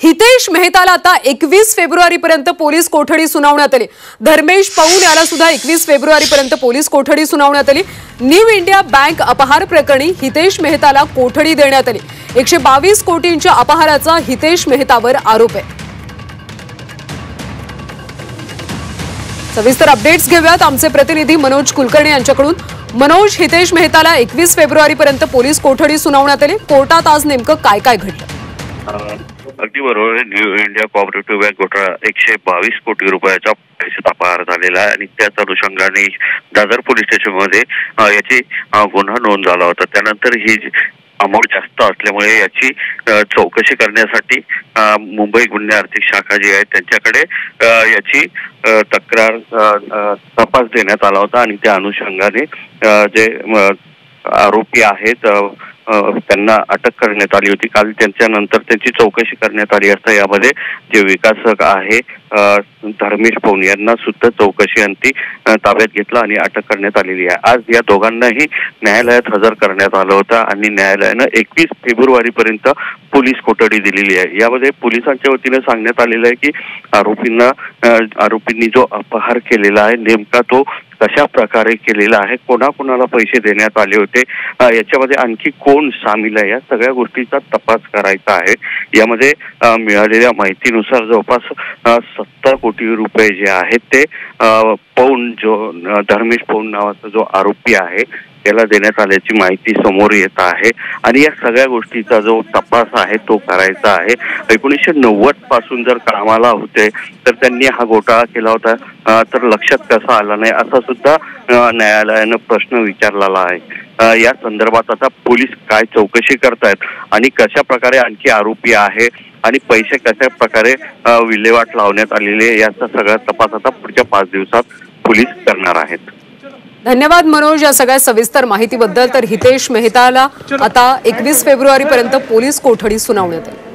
हितेश मेहताला आता 21 फेब्रुवारीपर्यंत पोलीस कोठडी सुनावण्यात आली। धर्मेश पौन याला सुद्धा 21 फेब्रुवारीपर्यंत पोलीस कोठडी सुनावण्यात आली। न्यू इंडिया बँक अपहार प्रकरणी हितेश मेहताला कोठडी देण्यात आली। 122 कोटींच्या अपहाराचा हितेश मेहतावर आरोप आहे। सविस्तर अपडेट्स घेऊयात आमचे प्रतिनिधी मनोज कुलकर्णी यांच्याकडून। मनोज, हितेश मेहताला 21 फेब्रुवारीपर्यंत पोलीस कोठडी सुनावण्यात आली। कोर्टात आज नेमकं काय काय घडलं? अगदी बरोबर आहे। न्यू इंडिया कोऑपरेटिव्ह बँक घोटाळा 122 कोटी रुपयाचा पैशाचा अपहार झालेला आहे आणि त्याच अनुषंगाने दादर पोलीस स्टेशनमध्ये याची गुन्हा नोंद झाला होता। त्यानंतर ही अमाऊंट जास्त असल्यामुळे याची चौकशी करण्यासाठी मुंबई गुन्हे आर्थिक शाखा जी आहे त्यांच्याकडे याची तक्रार तपास देण्यात आला होता आणि त्या अनुषंगाने जे आरोपी आहेत त्यांना अटक करण्यात आली होती। काल त्यांच्यानंतर त्यांची चौकशी करण्यात आली असता यामध्ये जे विकासक आहे धर्मेश पौन यांना सुद्धा चौकशी अंती ताब्यात घेतला आणि अटक करण्यात आलेली आहे। आज या दोघांनाही न्यायालयात हजर करण्यात आलं होतं आणि न्यायालयानं 21 फेब्रुवारीपर्यंत पोलीस कोठडी दिलेली आहे। यामध्ये पोलिसांच्या वतीने सांगण्यात आलेलं आहे की आरोपींनी जो अपहार केलेला आहे नेमका तो कशा प्रकारे केलेला आहे, कोणाकोणाला पैसे देण्यात आले होते, याच्यामध्ये आणखी कोण सामील आहे, या सगळ्या गोष्टीचा तपास करायचा आहे। यामध्ये मिळालेल्या माहितीनुसार जवळपास 70 कोटी रुपये जे आहेत ते पौन जो धर्मेश पौन नावाचा जो आरोपी आहे त्याला देण्यात आल्याची माहिती समोर येत आहे आणि या सगळ्या गोष्टीचा जो तपास आहे तो करायचा आहे। 1990 पासून जर कामाला होते तर त्यांनी हा घोटाळा केला होता तर लक्षात कसा आला नाही असा सुद्धा न्यायालयानं प्रश्न विचारलेला आहे। या संदर्भात आता पोलीस काय चौकशी करतायत आणि कशा प्रकारे आणखी आरोपी आहे आणि पैसे कशा प्रकारे विल्हेवाट लावण्यात आलेले याचा सगळा तपास आता पुढच्या 5 दिवसात पोलीस करणार आहेत। धन्यवाद मनोज या सगळ्या सविस्तर माहितीबद्दल। तर हितेश मेहताला आता 21 फेब्रुवारीपर्यंत पोलीस कोठडी सुनावण्यात आली।